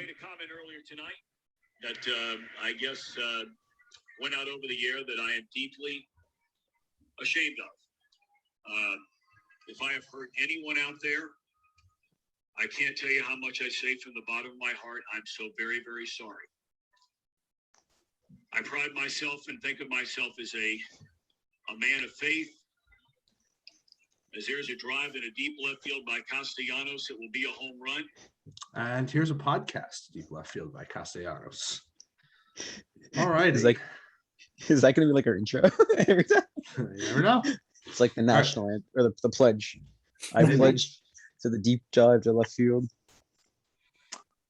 made a comment earlier tonight that I guess went out over the air that I am deeply ashamed of. If I have hurt anyone out there, I can't tell you how much I say from the bottom of my heart. I'm so very, very sorry. I pride myself and think of myself as a man of faith. As there's a drive in a deep left field by Castellanos, it will be a home run. And here's a podcast, deep left field by Castellanos. All right. Is that going to be like our intro every time? You never know. It's like the national anthem or the pledge. I pledge to the deep drive to left field.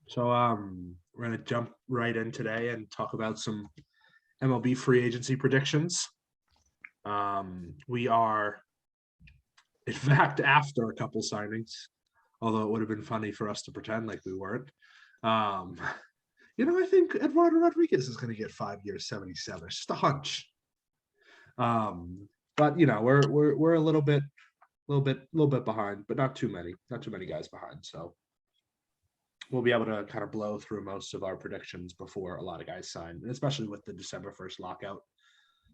So we're going to jump right in today and talk about some MLB free agency predictions. We are, in fact, after a couple signings, although it would have been funny for us to pretend like we weren't. I think Eduardo Rodriguez is going to get 5 years, 77. It's just a hunch. But we're a little bit behind, but not too many guys behind. So we'll be able to kind of blow through most of our predictions before a lot of guys sign, and especially with the December 1st lockout.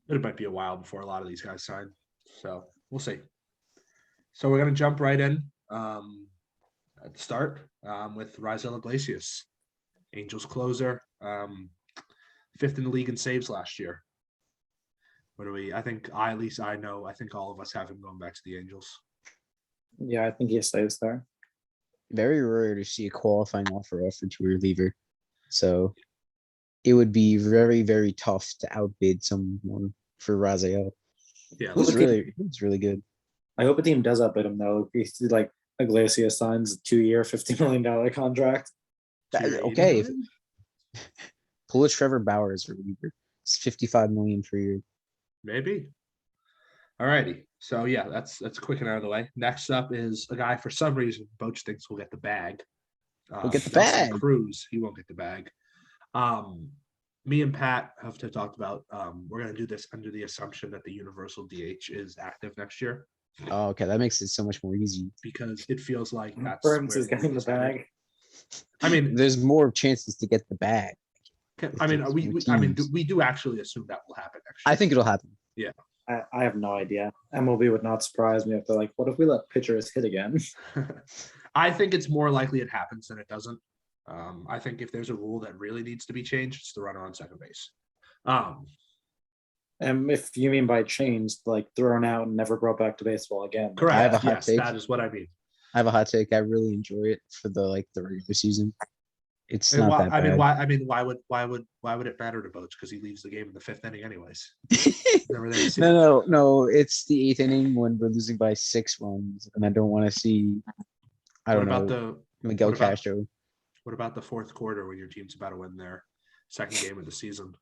It might be a while before a lot of these guys sign. So we'll see. So we're going to jump right in at the start with Rizzo Iglesias, Angels closer, 5th in the league in saves last year. I think all of us have him going back to the Angels. Yeah, I think he stays there. Very rare to see a qualifying offer offered to a reliever. So it would be very, very tough to outbid someone for Rizzo. Yeah, It's really good. I hope a team does outbid him though. If like Iglesias signs a 2-year, $50 million contract. Okay. Pull a Trevor Bauer as a reliever. It's $55 million per year. Maybe. All righty. So yeah, that's quick and out of the way. Next up is a guy for some reason Boach thinks will get the bag. We'll get the bag. Cruz, he won't get the bag. Me and Pat have talked about we're gonna do this under the assumption that the universal DH is active next year. Oh, okay. That makes it so much more easy. Because it feels like that's Burns is getting the bag. I mean, there's more chances to get the bag. We do actually assume that will happen next year. I think it'll happen. Yeah. I have no idea. MLB would not surprise me if they're like, what if we let pitchers hit again? I think it's more likely it happens than it doesn't. I think if there's a rule that really needs to be changed, it's the runner on second base. And if you mean by changed, like thrown out and never brought back to baseball again. Correct. I have a hot take. That is what I mean. I have a hot take. I really enjoy it for the regular season. It's not that bad. Why would it matter to Boach? Because he leaves the game in the 5th inning anyways. No. It's the 8th inning when we're losing by 6 runs, and I don't want to see. Miguel Castro. What about the 4th quarter when your team's about to win their 2nd game of the season?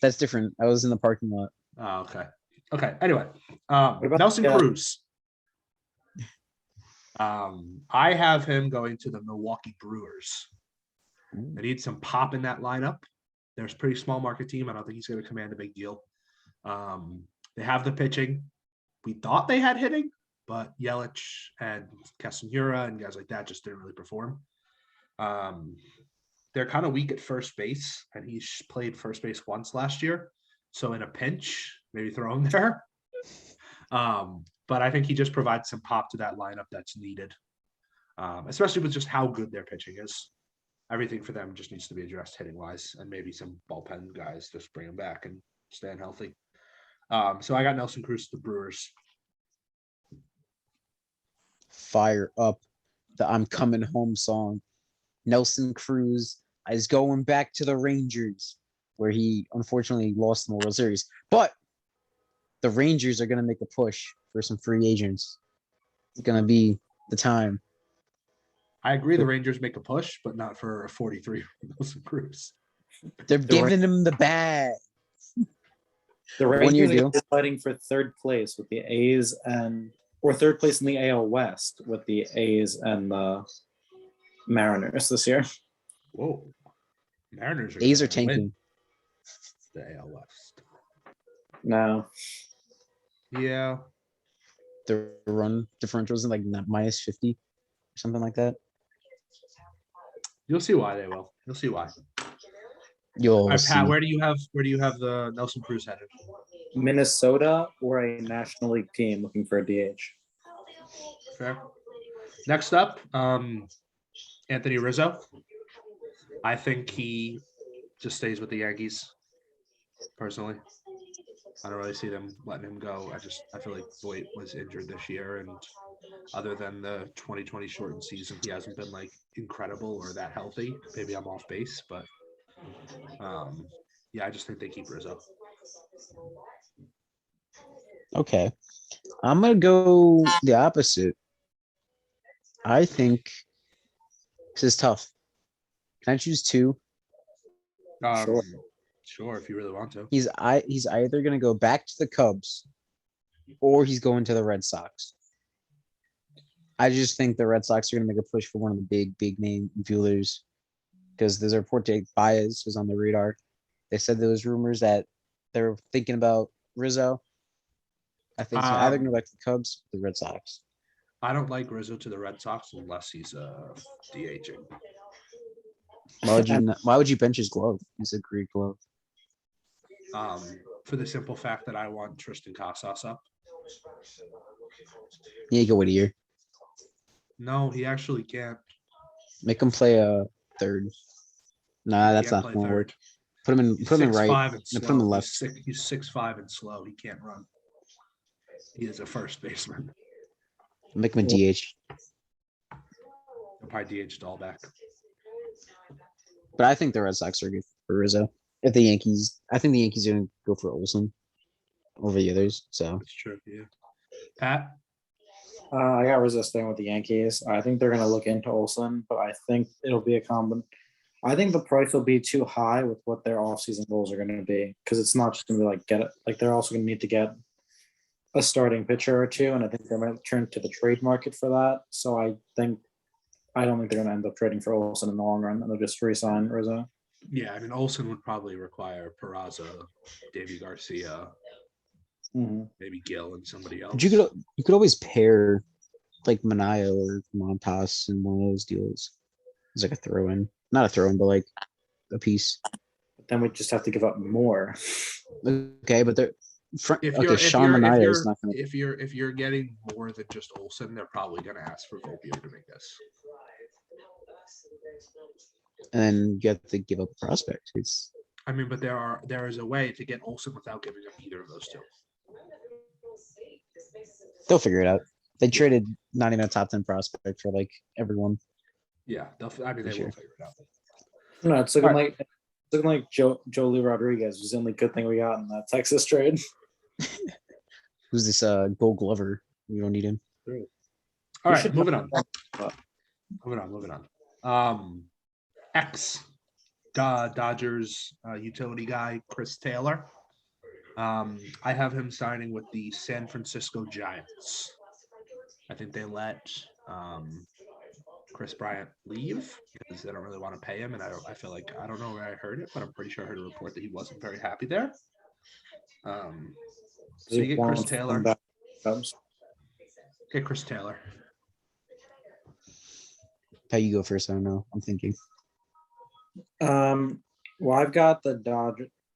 That's different. I was in the parking lot. Oh, okay. Okay. Anyway, Nelson Cruz. I have him going to the Milwaukee Brewers. I need some pop in that lineup. There's a pretty small market team. I don't think he's going to command a big deal. They have the pitching. We thought they had hitting, but Yelich and Castellanos and guys like that just didn't really perform. They're kind of weak at first base, and he's played first base once last year. So in a pinch, maybe throw him there. But I think he just provides some pop to that lineup that's needed, especially with just how good their pitching is. Everything for them just needs to be addressed hitting-wise, and maybe some bullpen guys just bring them back and staying healthy. So I got Nelson Cruz to the Brewers. Fire up the I'm Coming Home song. Nelson Cruz is going back to the Rangers, where he unfortunately lost in the World Series. But the Rangers are going to make a push for some free agents. It's going to be the time. I agree the Rangers make a push, but not for a 43 Nelson Cruz. They're giving him the bag. The Rangers are fighting for 3rd place with the A's or 3rd place in the AL West with the A's and the Mariners this year. Whoa. Mariners A's are tanking. The AL West. No. Yeah. The run differential was like -50 or something like that. You'll see why they will. You'll see why. All You'll right, see. Pat, where do you have the Nelson Cruz headed? Minnesota or a National League team looking for a DH. Fair. Next up, Anthony Rizzo. I think he just stays with the Yankees. Personally, I don't really see them letting him go. I feel like Voit was injured this year, and other than the 2020 shortened season, he hasn't been like incredible or that healthy. Maybe I'm off base, but yeah, I just think they keep Rizzo. Okay. I'm gonna go the opposite. I think this is tough. Can I choose two? Sure. Sure, if you really want to. He's either gonna go back to the Cubs or he's going to the Red Sox. I just think the Red Sox are gonna make a push for one of the big name infielders because there's a report that Baez was on the radar. They said there was rumors that they were thinking about Rizzo. I think he's either gonna go back to the Cubs or the Red Sox. I don't like Rizzo to the Red Sox unless he's DHing. Why would you bench his glove? He's a great glove. For the simple fact that I want Tristan Casas up. Yeah, you go wait a year. No, he actually can't. Make him play a third. Nah, that's not gonna work. Put him in right. And put him in left. He's 6'5" and slow. He can't run. He is a first baseman. Make him a DH. He'll probably DH Dahlback. But I think the Red Sox are good for Rizzo. I think the Yankees are gonna go for Olsen over the others. So that's true. Yeah. Pat? I got Rizzo staying with the Yankees. I think they're gonna look into Olsen, but I think it'll be a combination. I think the price will be too high with what their offseason goals are going to be because it's not just going to be like get it. Like they're also going to need to get a starting pitcher or two, and I think they might turn to the trade market for that. So I don't think they're going to end up trading for Olsen in the long run, and they'll just re-sign Rizzo. Yeah, I mean Olsen would probably require Peraza, Davey Garcia, maybe Gill, and somebody else. But you could always pair like Manaea or Montas in one of those deals. It's like a throw-in. Not a throw-in, but like a piece. But then we just have to give up more. Okay, but they're Sean Manaea is not going to. If you're getting more than just Olsen, they're probably going to ask for Volpe to make this. And then you have to give up a prospect. But there is a way to get Olsen without giving up either of those two. They'll figure it out. They traded not even a top 10 prospect for like everyone. Yeah, they will figure it out. No, it's looking like Jolie Rodriguez was the only good thing we got in that Texas trade. Who's this Gold Glover? We don't need him. All right, moving on. Moving on. Dodgers utility guy Chris Taylor. I have him signing with the San Francisco Giants. I think they let Chris Bryant leave because they don't really want to pay him, and I feel like I don't know where I heard it, but I'm pretty sure I heard a report that he wasn't very happy there. So you get Chris Taylor. Get Chris Taylor. How you go first? I don't know. I'm thinking. Well, I've got the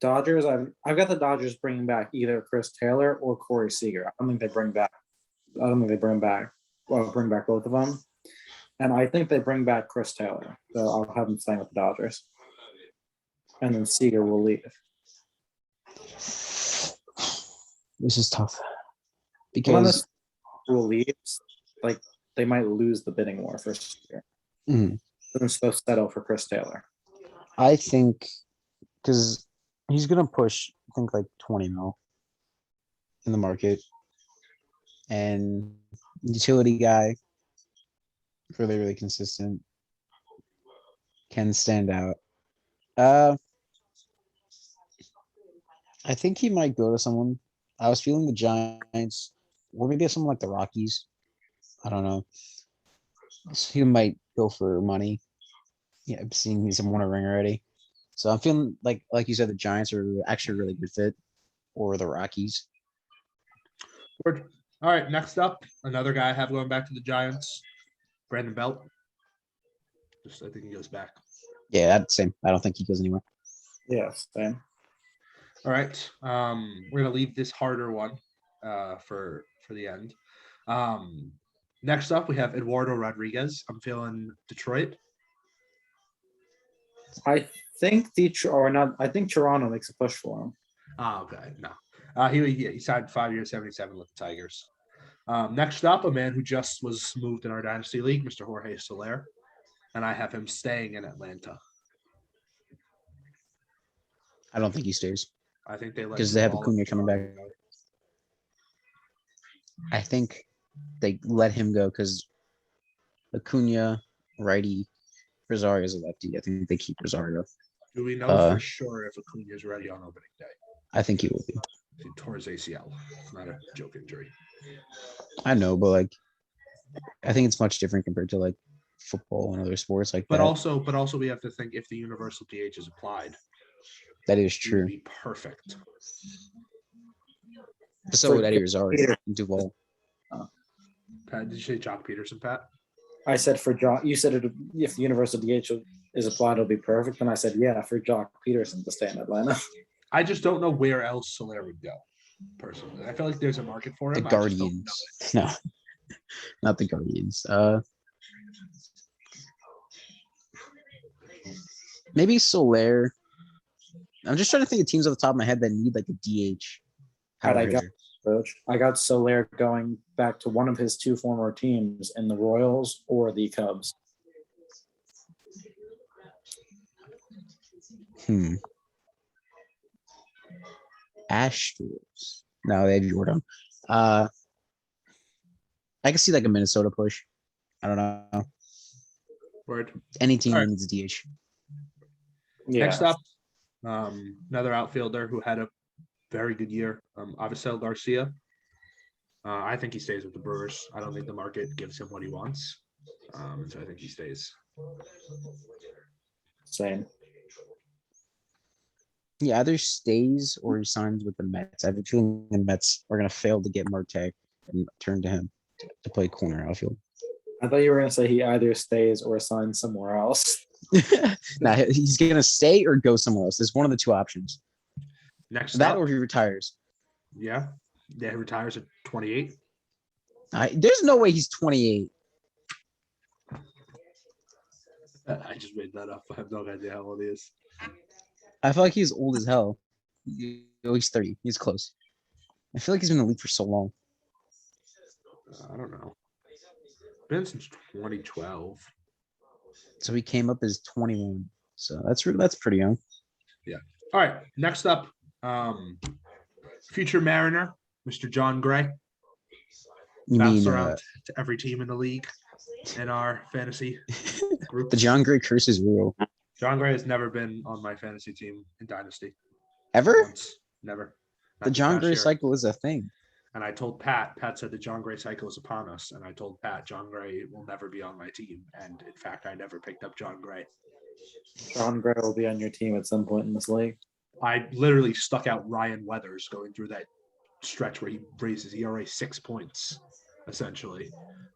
Dodgers. I've got the Dodgers bringing back either Chris Taylor or Corey Seager. I don't think they bring back. Bring back both of them. And I think they bring back Chris Taylor. So I'll have him staying with the Dodgers. And then Seeger will leave. This is tough. Because who leaves, like they might lose the bidding war for Seeger. So they're supposed to settle for Chris Taylor. I think because he's gonna push, I think like 20 mil in the market. And utility guy. Really, really consistent. Can stand out. I think he might go to someone. I was feeling the Giants, or maybe someone like the Rockies. I don't know. So he might go for money. Yeah, I'm seeing he's won a ring already. So I'm feeling like you said, the Giants are actually a really good fit, or the Rockies. All right, next up, another guy I have going back to the Giants. Brandon Belt. Just I think he goes back. Yeah, that's same. I don't think he goes anywhere. Yeah, same. All right. We're gonna leave this harder one for the end. Next up we have Eduardo Rodriguez. I'm feeling Detroit. I think I think Toronto makes a push for him. Oh, okay. No. He signed 5 years, 77 with the Tigers. Next up, a man who just was moved in our dynasty league, Mr. Jorge Solaire. And I have him staying in Atlanta. I don't think he stays I think they let because him they have fall Acuna coming back. I think they let him go because Acuna, righty, Rosario is a lefty. I think they keep Rosario. Do we know for sure if Acuna is ready on opening day? I think he will be. He tore his ACL. It's not a joke injury. I know, but like, I think it's much different compared to like football and other sports like But that. also we have to think if the universal DH is applied, That is he would true. be perfect. So would Eddie Rosario and Duvall. Pat, did you say Jock Peterson, Pat? I said for Jock. You said if the universal DH is applied, it'll be perfect. And I said, yeah, for Jock Peterson to stay in Atlanta. I just don't know where else Solaire would go. Personally, I feel like there's a market for him. The Guardians. No, not the Guardians. Maybe Solaire. I'm just trying to think of teams off the top of my head that need like a DH. I got Solaire going back to one of his two former teams in the Royals or the Cubs. Astros. No, they have Jordan. I can see like a Minnesota push. I don't know. Word. Any team All that right. needs a DH. Yeah. Next up, another outfielder who had a very good year, Avisel Garcia. I think he stays with the Brewers. I don't think the market gives him what he wants. So I think he stays. Same. He either stays or he signs with the Mets. I have a feeling the Mets are going to fail to get Marte and turn to him to play corner outfield. I thought you were going to say he either stays or signs somewhere else. Now he's going to stay or go somewhere else. There's one of the two options. Next That up, or he retires. yeah, he retires at 28. There's no way he's 28. I just made that up. I have no idea how old he is. I feel like he's old as hell. He's 30. He's close. I feel like he's been in the league for so long. I don't know. Been since 2012. So he came up as 21. So that's pretty young. All right. Next up, future Mariner, Mr. John Gray. You Bounced mean around to every team in the league in our fantasy group. the John Gray curse is real? John Gray has never been on my fantasy team in Dynasty. Ever? Once. Never. Not The this John past Gray year. cycle is a thing. And I told Pat said the John Gray cycle is upon us. And I told Pat John Gray will never be on my team. And in fact, I never picked up John Gray. John Gray will be on your team at some point in this league. I literally stuck out Ryan Weathers going through that stretch where he raises ERA 6 points, essentially,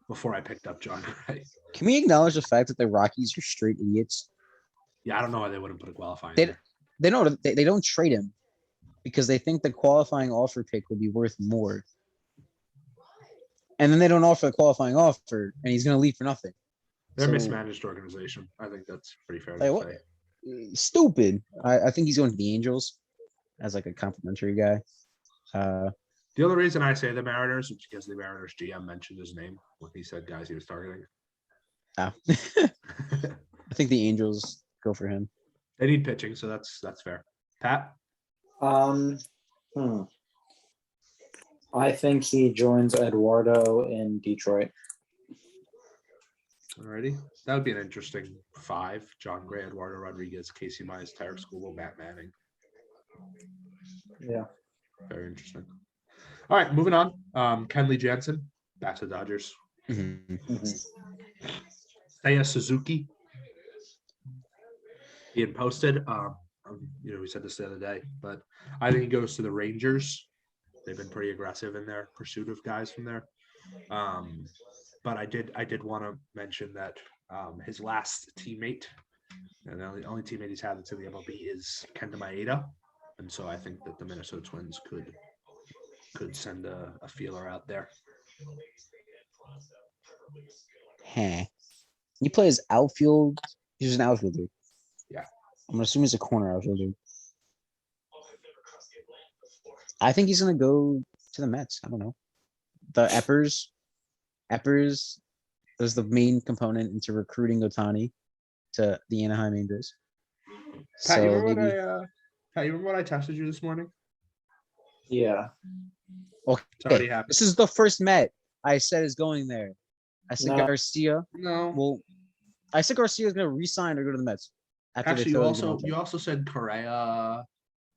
before I picked up John Gray. Can we acknowledge the fact that the Rockies are straight idiots? Yeah, I don't know why they wouldn't put a qualifying They- there. They don't trade him because they think the qualifying offer pick will be worth more. And then they don't offer the qualifying offer, and he's going to leave for nothing. They're a So- mismanaged organization. I think that's pretty fair Like, to what? say. Stupid. I think he's going to the Angels as like a complimentary guy. The only reason I say the Mariners is because the Mariners GM mentioned his name when he said guys he was targeting. I think the Angels go for him. They need pitching, so that's fair. Pat? I think he joins Eduardo in Detroit. Alrighty. That would be an interesting 5. John Gray, Eduardo Rodriguez, Casey Mize, Tarek School, Matt Manning. Yeah. Very interesting. All right, moving on. Kenley Jackson, back to the Dodgers. Seiya Suzuki. He had posted, we said this the other day, but I think he goes to the Rangers. They've been pretty aggressive in their pursuit of guys from there. But I did want to mention that his last teammate, and the only teammate he's had that's in the MLB is Kenta Maeda, and so I think that the Minnesota Twins could send a feeler out there. Huh. He plays outfield. He's an outfielder. Yeah. I'm assuming he's a corner outfielder. I think he's gonna go to the Mets. I don't know. The Eppers was the main component into recruiting Otani to the Anaheim Angels. Pat, you So remember maybe Pat, you remember what I texted you this morning? Yeah. It's already okay. happened. This is the first Met I said is going there. I said No. Garcia. No. Well, I said Garcia is gonna resign or go to the Mets. After Actually, they you fill also the you also said Correa. and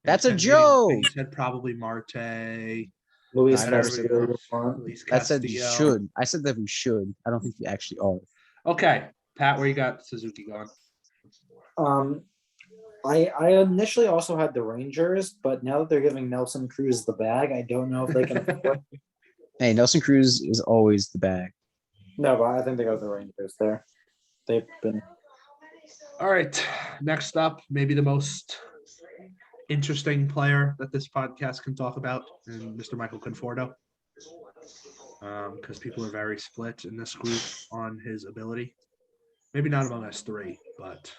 That's you a said joke. You said probably Marte. Luis I never said Castillo. Luis That said we Castillo. should. I said that we should. I don't think we actually are. Okay, Pat, where you got Suzuki going? I initially also had the Rangers, but now that they're giving Nelson Cruz the bag, I don't know if they can afford. Hey, Nelson Cruz is always the bag. No, but I think they go with the Rangers there. They've been All right, next up, maybe the most interesting player that this podcast can talk about, and Mr. Michael Conforto, because people are very split in this group on his ability. Maybe not among us three, but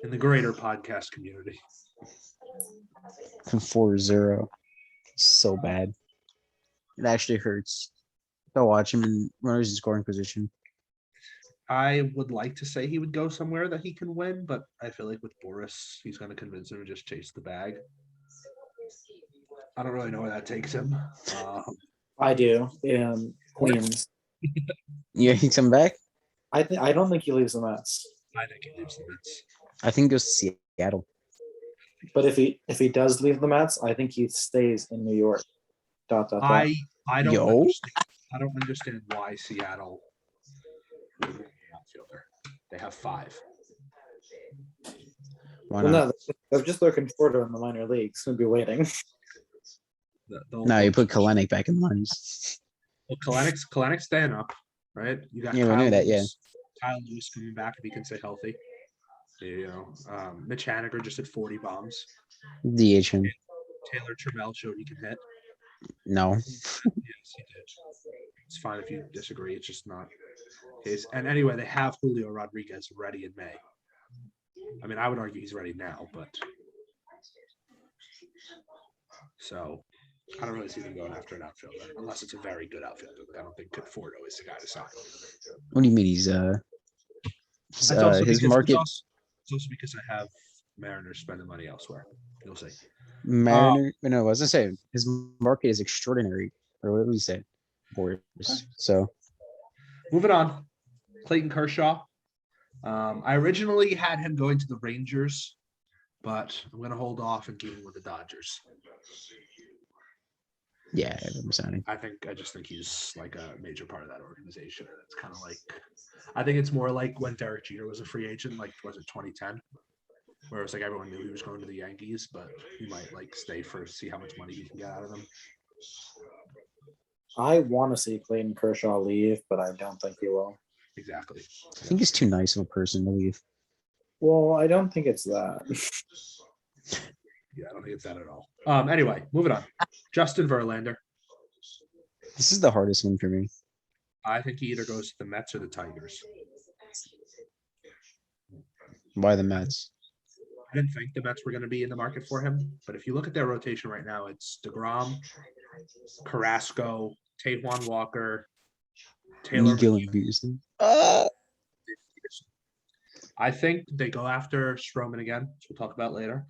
in the greater podcast community. 4-0. So bad. It actually hurts. Go watch him in runners in scoring position. I would like to say he would go somewhere that he can win, but I feel like with Boris, he's going to convince him to just chase the bag. I don't really know where that takes him. I do. Queens. Yeah, he come back. I don't think he leaves the Mets. I think he leaves the Mets. I think he goes to Seattle. But if he does leave the Mets, I think he stays in New York. I don't Yo. understand. I don't understand why Seattle would want an outfielder. They have 5. Why Well, not? no, they're just looking forward in the minor leagues. We'll be waiting. No, you put Kalenic back in the lines. Well, Kalenic staying up, right? You got Yeah, we knew that, yeah. Kyle Lewis coming back if he can stay healthy. Mitch Haniger just hit 40 bombs. DH him. Taylor Trammell showed he can hit. No. Yes, he did. It's fine if you disagree. It's just not the case. And anyway, they have Julio Rodriguez ready in May. I mean, I would argue he's ready now, but so I don't really see them going after an outfielder unless it's a very good outfielder. I don't think Conforto is the guy to sign. What do you mean he's That's also his because, market it's also because I have Mariners spending money elsewhere. You'll see. Mariner? No, I was gonna say his market is extraordinary. Or what did we say? Boris. So Moving on, Clayton Kershaw. I originally had him going to the Rangers, but I'm going to hold off and keep him with the Dodgers. yeah, I'm signing. I just think he's like a major part of that organization. And it's kind of like, I think it's more like when Derek Jeter was a free agent, like was it 2010, where it was like everyone knew he was going to the Yankees, but he might like stay for see how much money he can get out of them. I want to see Clayton Kershaw leave, but I don't think he will. Exactly. I think he's too nice of a person to leave. Well, I don't think it's that. Yeah, I don't think it's that at all. Anyway, moving on. Justin Verlander. This is the hardest one for me. I think he either goes to the Mets or the Tigers. Why the Mets? I didn't think the Mets were going to be in the market for him, but if you look at their rotation right now, it's DeGrom, Carrasco, Taijuan Walker, Taylor Miguel McGee. and Peterson. I think they go after Strowman again, which we'll talk about later.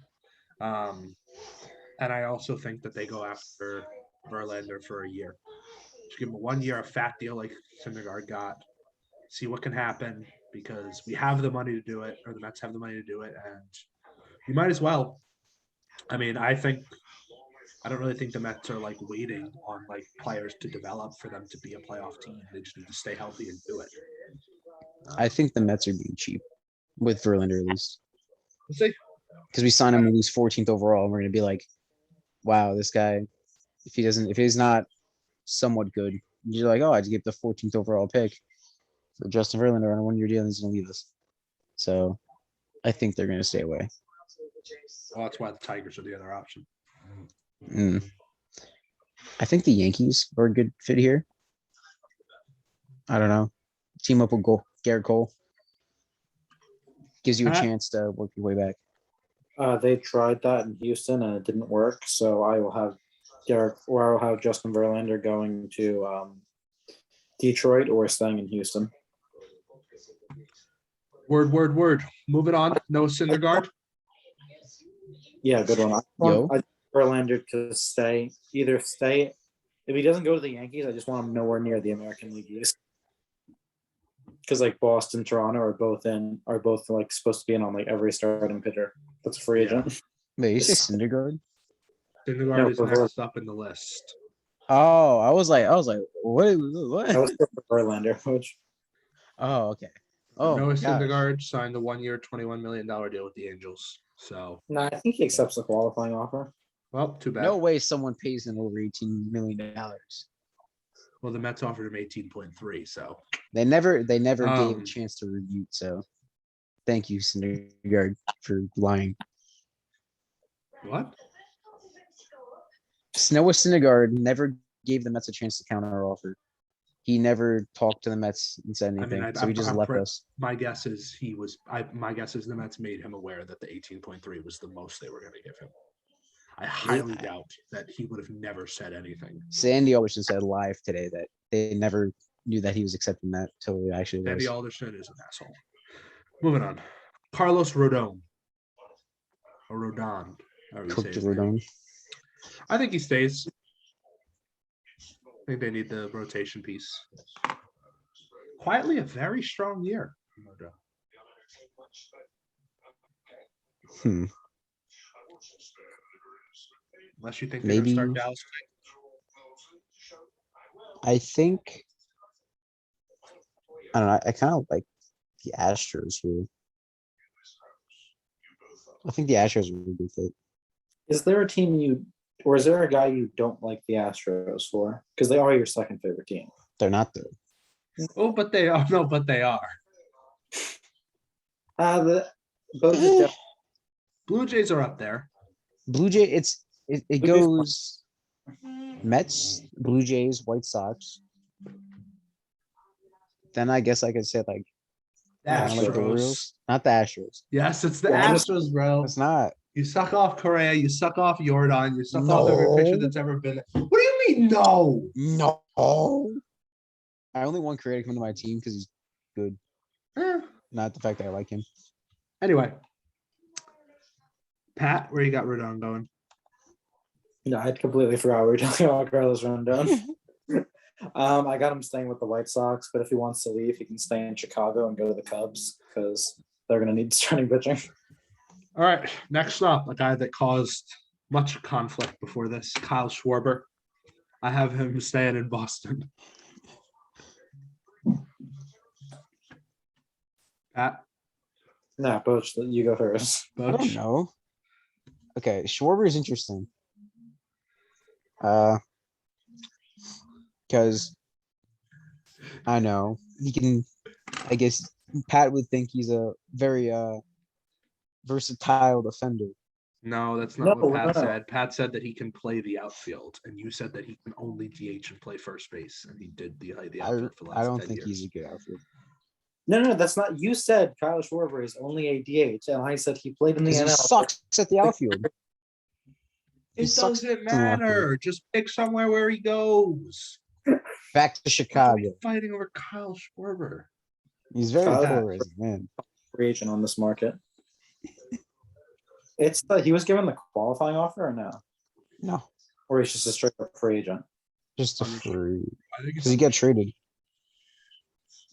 And I also think that they go after Verlander for a year. Just give him 1 year, a fat deal like Syndergaard got. See what can happen because we have the money to do it, or the Mets have the money to do it, and you might as well. I mean, I don't really think the Mets are like waiting on like players to develop for them to be a playoff team. They just need to stay healthy and do it. I think the Mets are being cheap with Verlander at least. We'll see. Because we sign him and lose 14th overall, and we're gonna be like, wow, this guy, if he's not somewhat good, you're like, oh, I'd give the 14th overall pick. for Justin Verlander on a 1-year deal, and he's gonna leave us. So I think they're gonna stay away. Well, that's why the Tigers are the other option. Mm. I think the Yankees are a good fit here. I don't know. Team up with Garrett Cole. Gives you a Pat? chance to work your way back. They tried that in Houston and it didn't work. So I will have Justin Verlander going to Detroit or staying in Houston. Word. Moving on. No Syndergaard. Yeah, good one. Yo. I want Verlander to stay. Either stay. If he doesn't go to the Yankees, I just want him nowhere near the American League East. Because like Boston, Toronto are both like supposed to be in on like every starting pitcher. That's a free agent. Wait, you say Syndergaard? Syndergaard No, is next up in the list. Oh, I was like, what? I was for Verlander, which Oh, okay. Oh, Noah my gosh. Syndergaard signed a 1-year, $21 million deal with the Angels. So, no, I think he accepts the qualifying offer. well, too bad. No way someone pays him over $18 million. Well, the Mets offered him 18.3. So, They never gave a Um, chance to review. So thank you, Syndergaard, for lying. what? Noah Syndergaard never gave the Mets a chance to counter offer. He never talked to the Mets and said anything. So he just left us. My guess is my guess is the Mets made him aware that the 18.3 was the most they were going to give him. I highly doubt that he would have never said anything. Sandy Alderson said live today that they never knew that he was accepting that until he actually was. Sandy Alderson is an asshole. Moving on. Carlos Rodon. Or Rodon. however you say Cooked his name. Rodon. I think he stays. I think they need the rotation piece. Quietly, a very strong year. Hmm. Unless you think they're going to Maybe. start Dallas. I think. I don't know. I kind of like the Astros here. I think the Astros are a good fit. Is there a team or is there a guy you don't like the Astros for? Because they are your second favorite team. They're not though. Oh, but they are. No, but they are. Both Blue Jays are up there. Blue Jay. It Blue Jays- goes Mets, Blue Jays, White Sox. Then I guess I could say like kinda like the Astros. Orioles, not the Astros. Yes, it's the Yeah, Astros, bro. It's not. You suck off Correa. You suck off Jordan. You suck off every pitcher No. that's ever been. What do you mean, no? No. I only want Correa to come to my team because he's good, Eh. not the fact that I like him. Anyway, Pat, where you got Rodon going? No, I completely forgot we were talking about Carlos Rodon. I got him staying with the White Sox, but if he wants to leave, he can stay in Chicago and go to the Cubs because they're going to need starting pitching. All right, next up, a guy that caused much conflict before this, Kyle Schwarber. I have him staying in Boston. Pat, Nah, Boach, you go first. I don't Butch. know. Okay, Schwarber is interesting. Because I know he can. I guess Pat would think he's a very versatile defender. No, that's not what Pat No. said. Pat said that he can play the outfield, and you said that he can only DH and play first base, and he did the outfield for the last I don't 10 think years. he's a good outfield. No, that's not. You said Kyle Schwarber is only a DH, and I said he played in the 'Cause he NL. sucks at the outfield. He It sucks doesn't in the outfield. matter. Just pick somewhere where he goes. Back to Why are Chicago. we fighting over Kyle Schwarber? He's very Kyle- polarizing, man. Free agent on this market. He was given the qualifying offer or no? No, Or he's just a straight up free agent. just a Understood. free. I think Because he get traded.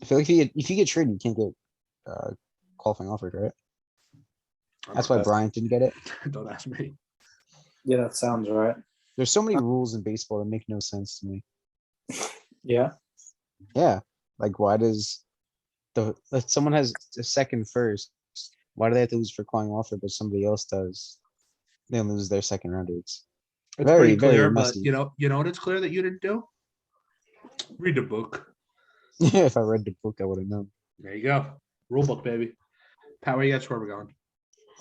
I feel like if you get traded, you can't get qualifying offered, right? That's why Bryant didn't get it. Don't ask me. Yeah, that sounds right. There's so many rules in baseball that make no sense to me. Yeah. Yeah, like why does if someone has a second first, why do they have to lose for qualifying offer, but somebody else does? They lose their second rounder. It's It's Very, pretty very clear, but messy. you know what it's clear that you didn't do? Read the book. If I read the book, I would have known. There you go. Rule book, baby. Pat, where you got Schwarber going?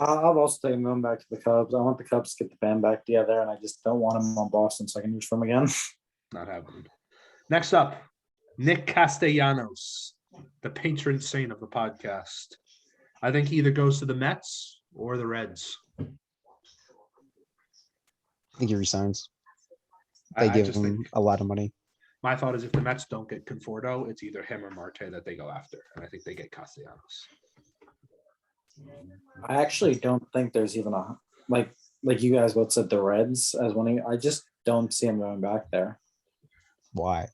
I'll also take him going back to the Cubs. I want the Cubs to get the band back together, and I just don't want him on Boston, so I can use for him again. Not happening. Next up, Nick Castellanos, the patron saint of the podcast. I think he either goes to the Mets or the Reds. I think he resigns. I They give just him think a lot of money. my thought is if the Mets don't get Conforto, it's either him or Marte that they go after, and I think they get Castellanos. I actually don't think there's even a like you guys both said the Reds as one. I just don't see him going back there. Why?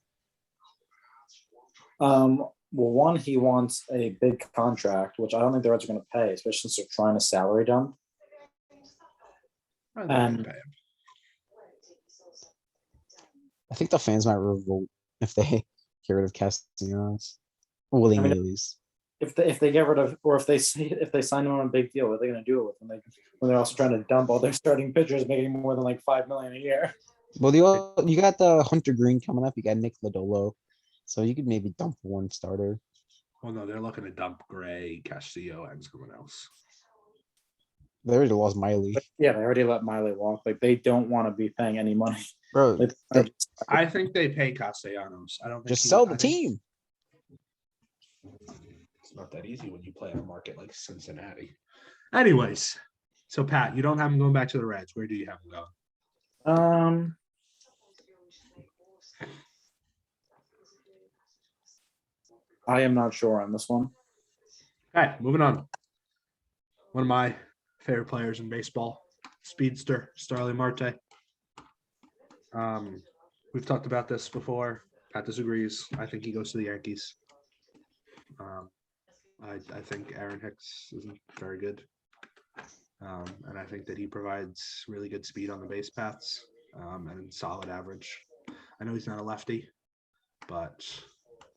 Well, one, he wants a big contract, which I don't think the Reds are going to pay, especially since they're trying to salary dump. I think they can And- pay him. I think the fans might revolt if they get rid of Castellanos. Willingly, at least. If they get rid of, or if they sign him on a big deal, what are they going to do it with when they're also trying to dump all their starting pitchers, making more than like $5 million a year? Well, you got the Hunter Green coming up. You got Nick Lodolo, so you could maybe dump one starter. Well, no, they're looking to dump Gray, Castillo, and someone else. They already lost Miley, Yeah, they already let Miley walk. Like they don't want to be paying any money. bro. Like, I think they pay Castellanos. I don't think Just he- sell I the think team. It's not that easy when you play in a market like Cincinnati. Anyways, so Pat, you don't have him going back to the Reds. Where do you have him going? I am not sure on this one. Okay, moving on. One of my favorite players in baseball, speedster Starling Marte. We've talked about this before. Pat disagrees. I think he goes to the Yankees. I think Aaron Hicks isn't very good. And I think that he provides really good speed on the base paths and solid average. I know he's not a lefty, but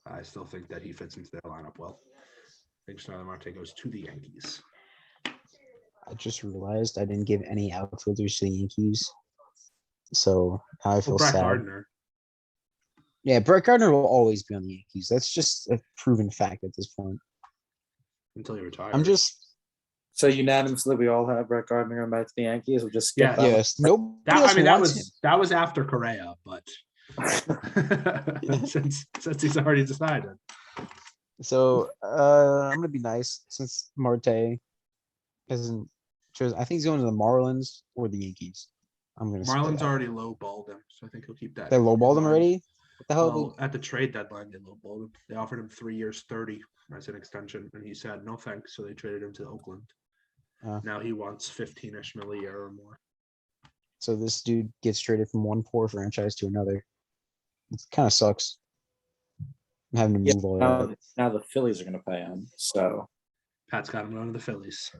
I still think that he fits into their lineup well. I think Starling Marte goes to the Yankees. I just realized I didn't give any outfielders to the Yankees. So now I feel Brett sad. Gardner. Yeah, Brett Gardner will always be on the Yankees. That's just a proven fact at this point. Until he retires. I'm just So unanimously, we all have Brett Gardner going back to the Yankees. We'll just skip Yeah. that one. yes. Nobody that. else I mean, that wants him. was after Correa, but since he's already decided. So I'm gonna be nice since Marte hasn't chosen. I think he's going to the Marlins or the Yankees. I'm gonna say Marlins that. already lowballed him, so I think he'll keep that. They lowballed him already. What the hell? Well, at the trade deadline, they lowballed him. They offered him 3 years, 30 as an extension, and he said no thanks. So they traded him to Oakland. Now he wants 15-ish million a year or more. So this dude gets traded from one poor franchise to another. It kind of sucks. I'm having to Yeah, move all that. now the Phillies are going to pay him. So Pat's got him going to the Phillies.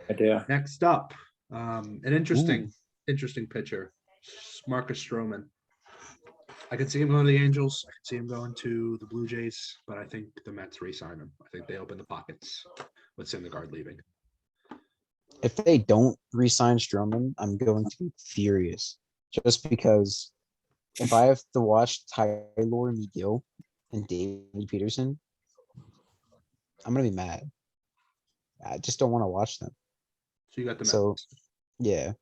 I do. Next up, an interesting pitcher, Marcus Strowman. I can see him going to the Angels. I can see him going to the Blue Jays, but I think the Mets re-sign him. I think they open the pockets with Syndergaard leaving. If they don't re-sign Strowman, I'm going to be furious. Just because if I have to watch Tyler McGill and David Peterson, I'm gonna be mad. I just don't want to watch them. So you got the Mets. So yeah,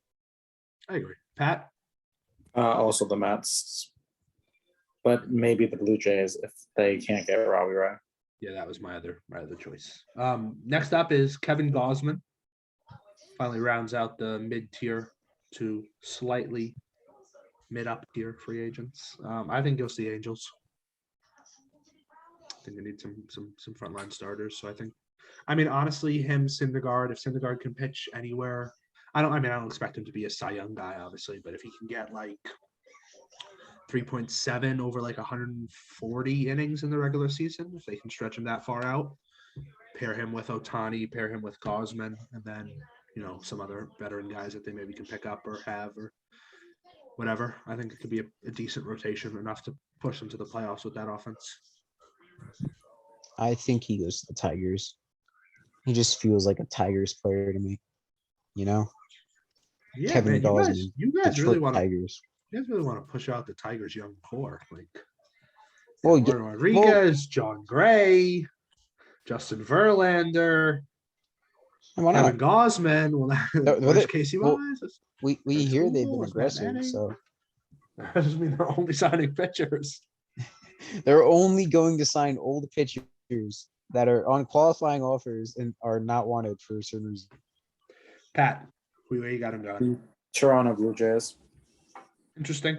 I agree. Pat? Also the Mets, but maybe the Blue Jays if they can't get Robbie Ray. Yeah, that was my other choice. Next up is Kevin Gausman. Finally rounds out the mid-tier to slightly mid-up tier free agents. I think goes to the Angels. I think they need some frontline starters. So I mean, honestly, Syndergaard, if Syndergaard can pitch anywhere, I don't expect him to be a Cy Young guy, obviously, but if he can get like 3.7 over like 140 innings in the regular season, if they can stretch him that far out, pair him with Ohtani, pair him with Gausman, and then, some other veteran guys that they maybe can pick up or have or whatever. I think it could be a decent rotation, enough to push them to the playoffs with that offense. I think he goes to the Tigers. He just feels like a Tigers player to me. Yeah, Kevin man, Gausman, you guys really Detroit want to Tigers. You guys really want to push out the Tigers' young core. Like, Well, Eduardo Rodriguez, John Gray, Justin Verlander, why Kevin not? Gausman. Well, They're- where's they're- Casey well, Mize? We That's hear cool. they've been Where's Matt aggressive, Manning? so That doesn't mean they're only signing pitchers. they're only going to sign old pitchers that are on qualifying offers and are not wanted for a certain reason. Pat, where you got him going? Toronto Blue Jays. Interesting.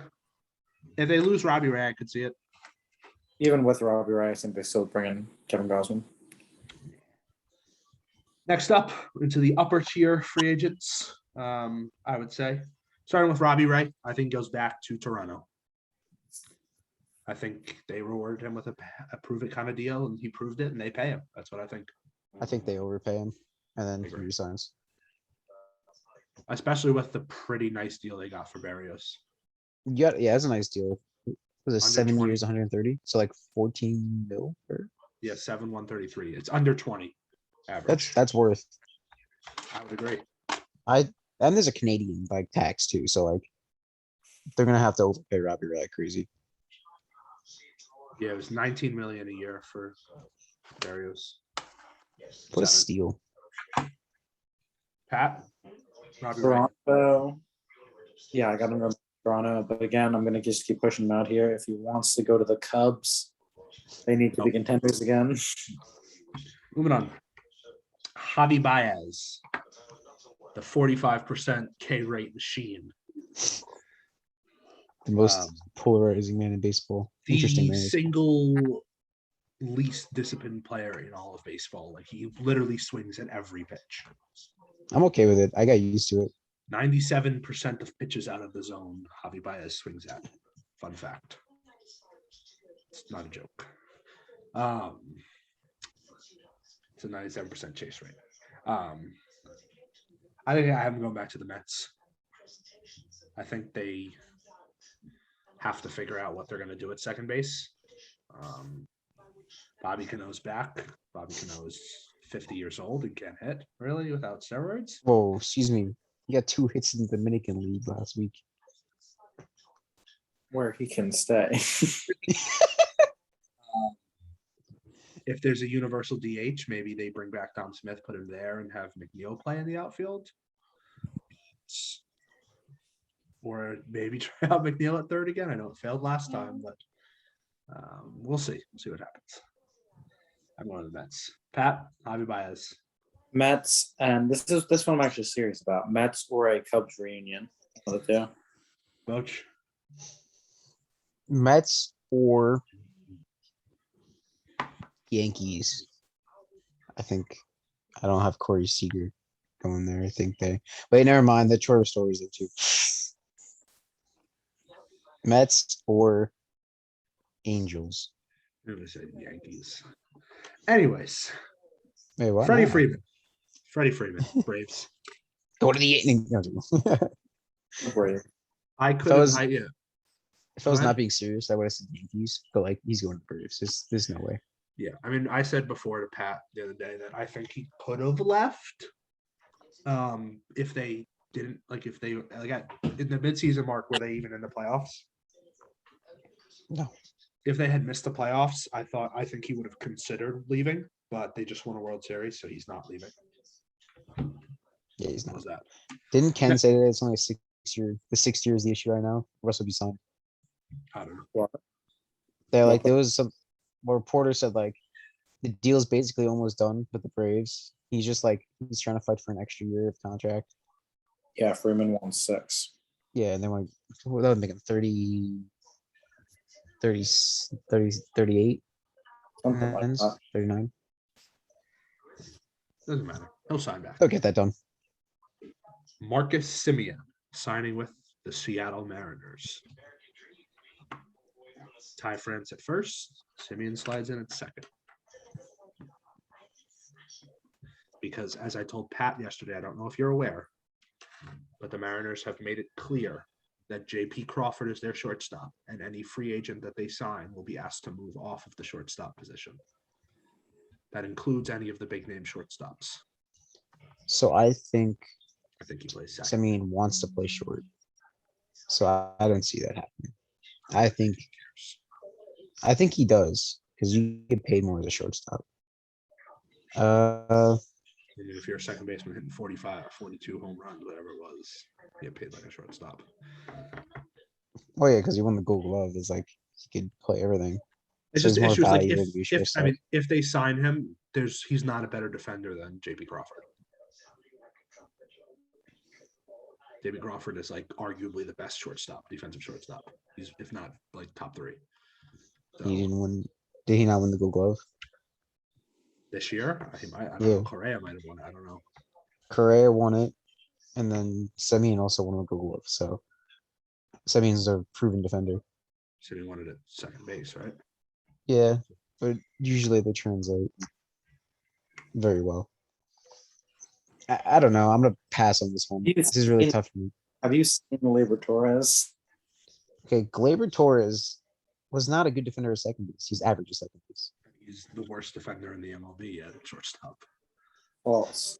If they lose Robbie Ray, I could see it. Even with Robbie Ray, I think they still bring in Kevin Gausman. Next up, into the upper tier free agents, I would say. Starting with Robbie Ray, I think goes back to Toronto. I think they rewarded him with a prove it kind of deal, and he proved it, and they pay him. That's what I think. I think they overpay him and then he Agree. resigns. Especially with the pretty nice deal they got for Barrios. Yeah, that's a nice deal. Was it Under 7 20. years, 130? So like 14 mil. Yeah, 7,133. It's under 20 average. That's worth. I would agree. And there's a Canadian like tax too, so like they're gonna have to overpay Robbie Ray like crazy. Yeah, it was 19 million a year for Barrios. What a 7. steal! Pat, Robbie Ray. Toronto. Yeah, I got him to Toronto, but again, I'm gonna just keep pushing him out here. If he wants to go to the Cubs, they need to be contenders again. Moving on. Javi Baez, the 45% K rate machine. The most polarizing man in baseball. Interesting The man. single least disciplined player in all of baseball. Like he literally swings at every pitch. I'm okay with it. I got used to it. 97% of pitches out of the zone, Javi Baez swings at. Fun fact. It's not a joke. It's a 97% chase rate. I think I have him going back to the Mets. I think they have to figure out what they're going to do at second base. Bobby Cano's back. Bobby Cano's 50 years old and can't hit, really, without steroids. Whoa, excuse me. He got 2 hits in the Dominican League last week. Where he can stay. If there's a universal DH, maybe they bring back Tom Smith, put him there, and have McNeil play in the outfield. Or maybe try out McNeil at third again. I know it failed last time, but we'll see. We'll see what happens. I'm going to the Mets. Pat, Javi Baez. Mets, and this one I'm actually serious about. Mets or a Cubs reunion. One of the two. Boch. Mets or Yankees. I think I don't have Corey Seager going there. I think they wait, never mind. The Schwarber stories there too. Mets or Angels. I'm going to say Yankees. Anyways, Wait, what? Freddie No. Freeman. Freddie Freeman, Braves. Go to the no. Where I could. was- Yeah. If I was Go ahead. not being serious, I would have said Yankees. But like he's going to Braves. There's no way. Yeah, I mean, I said before to Pat the other day that I think he could have left if they didn't if they got in the midseason mark. Were they even in the playoffs? No. If they had missed the playoffs, I think he would have considered leaving, but they just won a World Series, so he's not leaving. Yeah, he's What not. was that? Didn't Ken say that it's only a 6 year? The 6th year is the issue right now. Russell be signed. I don't know. They're like there was some reporter said like the deal's basically almost done with the Braves. He's just like he's trying to fight for an extra year of contract. Yeah, Freeman won 6. Yeah, and then like that would make him 30, 38, Something like that. 39. Doesn't matter. He'll sign back. They'll get that done. Marcus Simeone signing with the Seattle Mariners. Ty France at first. Simeon slides in at second. Because as I told Pat yesterday, I don't know if you're aware, but the Mariners have made it clear that JP Crawford is their shortstop, and any free agent that they sign will be asked to move off of the shortstop position. That includes any of the big name shortstops. So I think I think he plays second. Simeon wants to play short. So I don't see that happening. I think I think he does because you get paid more as a shortstop. I mean, if you're a second baseman hitting 45, 42 home runs, whatever it was, you get paid like a shortstop. Oh yeah, because he won the Gold Glove. It's like he could play everything. It's So just he's more issues like valuable to be a if I shortstop. mean if they sign him, he's not a better defender than JP Crawford. JP Crawford is like arguably the best defensive shortstop. He's if not like top 3. So, He didn't win. Did he not win the Gold Glove? this year, I don't Yeah. know. Correa might have won it. I don't know. Correa won it, and then Simeone also won the Gold Glove. So Simeone's a proven defender. So he wanted it at second base, right? Yeah, but usually they translate very well. I don't know. I'm gonna pass on this one. This is really tough for me. Have you seen Labor Torres? Okay, Gleyber Torres was not a good defender at second base. He's average at second base. He's the worst defender in the MLB at shortstop. False.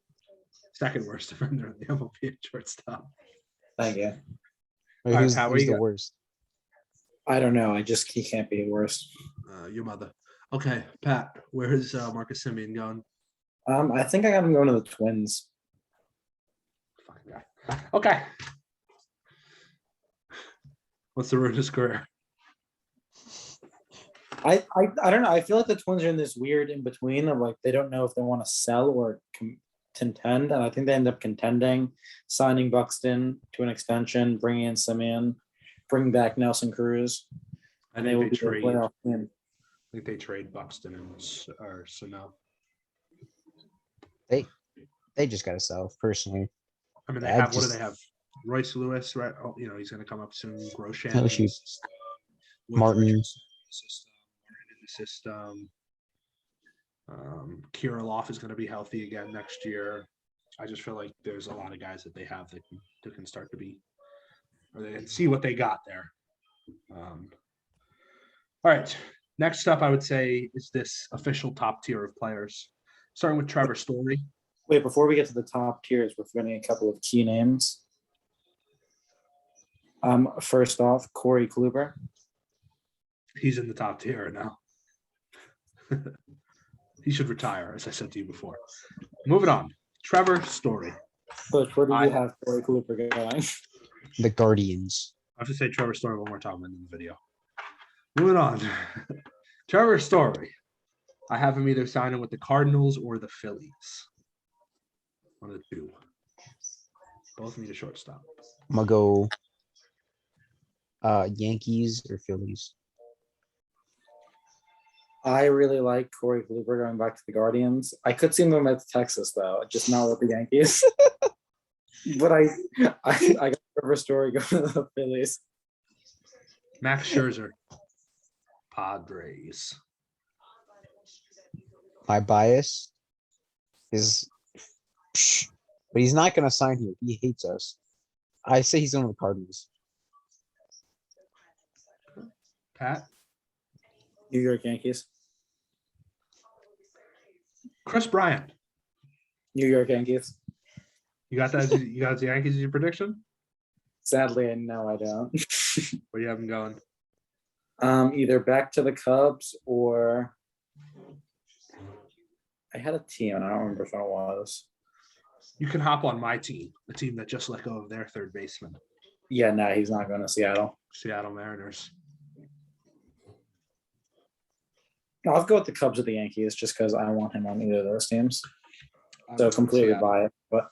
Second worst defender in the MLB at shortstop. Thank you. Wait, All right, who's Pat, what who's you the got? worst? I don't know. He can't be worse. Your mother. Okay, Pat, where is Marcus Simeon going? I think I got him going to the Twins. Fine guy. Okay. What's the road to his career? I don't know. I feel like the Twins are in this weird in between of like they don't know if they want to sell or contend, and I think they end up contending, signing Buxton to an extension, bringing in Simeon, bringing back Nelson Cruz, I and they think will they be a trade. playoff team. I think they trade Buxton and or Sano. They just gotta sell personally. I mean, they I have. What do just- they have? Royce Lewis, right? Oh, he's going to come up soon. Grosjean, Oh, in the shoot. system. Martin. Richardson in the system. Kirilloff is going to be healthy again next year. I just feel like there's a lot of guys that they have that can start to be, or they can see what they got there. All right. Next up, I would say is this official top tier of players, starting with Trevor Story. Wait, before we get to the top tiers, we're forgetting a couple of key names. First off, Corey Kluber. He's in the top tier now. He should retire, as I said to you before. Moving on. Trevor Story. But where do you have Corey Kluber going? The Guardians. I have to say Trevor Story one more time in the video. Moving on. Trevor Story. I have him either signing with the Cardinals or the Phillies. One of the two. Both need a shortstop. I'm gonna go Yankees or Phillies. I really like Corey Kluber going back to the Guardians. I could see him going back to Texas though, just not with the Yankees. But I got Trevor Story going to the Phillies. Max Scherzer. Padres. My bias is, but he's not gonna sign here. He hates us. I say he's going to the Cardinals. Pat. New York Yankees. Chris Bryant. New York Yankees. You got that? You got the Yankees as your prediction? Sadly, no, I don't. Where you have him going? Either back to the Cubs or I had a team and I don't remember if it was. You can hop on my team, the team that just let go of their third baseman. Yeah, no, he's not going to Seattle. Seattle Mariners. I'll go with the Cubs or the Yankees just because I want him on either of those teams. So completely Seattle. biased, but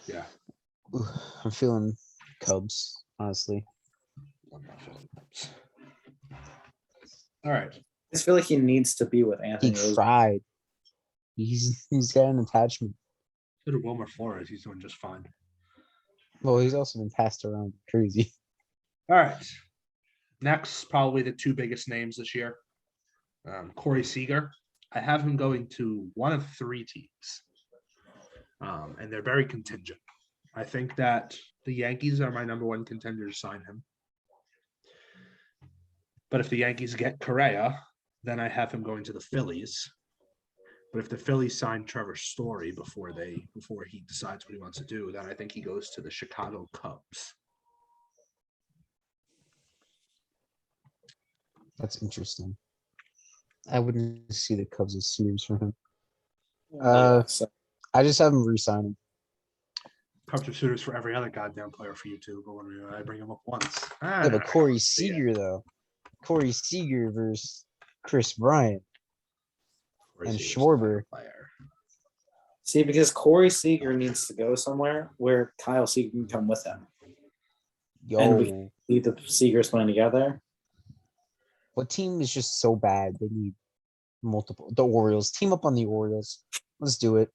Yeah. Ooh, I'm feeling Cubs, honestly. I'm not feeling Cubs. All right. I just feel like he needs to be with He Anthony Rizzo. tried. He's got an attachment. So to Wilmer Flores, he's doing just fine. Well, he's also been passed around crazy. All right. Next, probably the two biggest names this year. Corey Seager. I have him going to one of three teams. And they're very contingent. I think that the Yankees are my number one contender to sign him. But if the Yankees get Correa, then I have him going to the Phillies. But if the Phillies sign Trevor Story before he decides what he wants to do, then I think he goes to the Chicago Cubs. That's interesting. I wouldn't see the Cubs as suitors for him. Yeah, so I just have him re-signing. Cubs are suitors for every other goddamn player for you too, but when I bring him up once. Yeah, but Corey Seager though. Corey Seager versus Chris Bryant and Schwarber. see, because Corey Seager needs to go somewhere where Kyle Seager can come with him. And we Yo, see the Seagers playing together. what team is just so bad? They need multiple. The Orioles. Team up on the Orioles. Let's do it.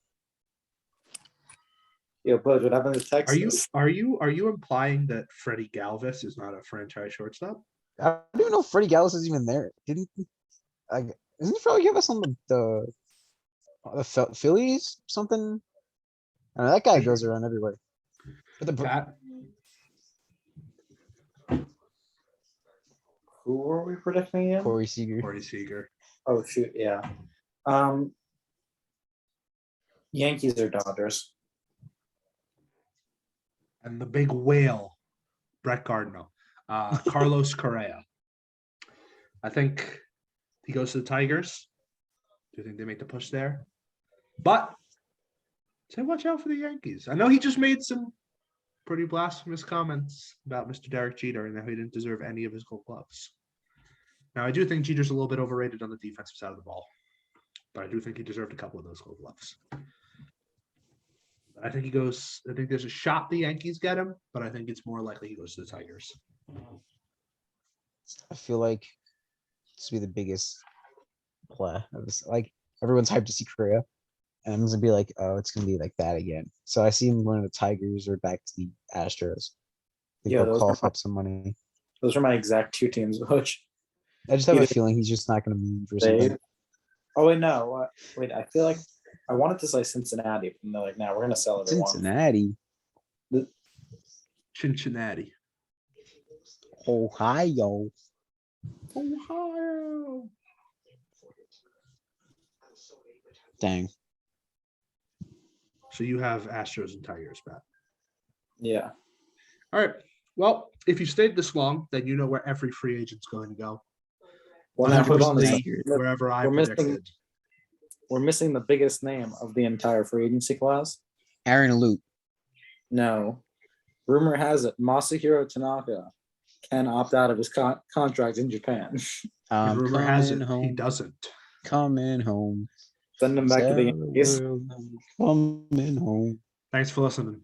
Yo, Bud, what happened to Texas? Are you implying that Freddie Galvis is not a franchise shortstop? I don't even know if Freddie Gallis is even there. Isn't Freddie Galvis on the Phillies? Something. I know, that guy goes around everywhere. But Pat, Who were we predicting again? Corey Seager. Corey Seager. Oh shoot, yeah. Yankees or Dodgers? And the big whale, Brett Gardner. Carlos Correa. I think he goes to the Tigers. Do you think they make the push there? But say watch out for the Yankees. I know he just made some pretty blasphemous comments about Mr. Derek Jeter and how he didn't deserve any of his gold gloves. Now, I do think Jeter's a little bit overrated on the defensive side of the ball, but I do think he deserved a couple of those gold gloves. I think there's a shot the Yankees get him, but I think it's more likely he goes to the Tigers. I feel like this will be the biggest play of this. Like everyone's hyped to see Correa, and I'm gonna be like, oh, it's gonna be like that again. So I see him going to the Tigers or back to the Astros. They Yeah, go those cough are- up some money. Those are my exact two teams, Butch. I just have a Either feeling he's just not gonna move or They, something. oh wait, no. Wait, I feel like I wanted to say Cincinnati, but they're like, now we're gonna sell everyone. Cincinnati, Cincinnati. Ohio. Ohio. Dang. So you have Astros and Tigers, Matt. Yeah. All right. Well, if you stayed this long, then you know where every free agent's going to go. Well, now hold on a 100% second. wherever I We're missing- predicted. We're missing the biggest name of the entire free agency class. Aaron Luke. No. Rumor has it Masahiro Tanaka can opt out of his contract in Japan. Rumor has it home. he doesn't. Coming home. Send him back to the Tell Yankees. world I'm coming home. Thanks for listening.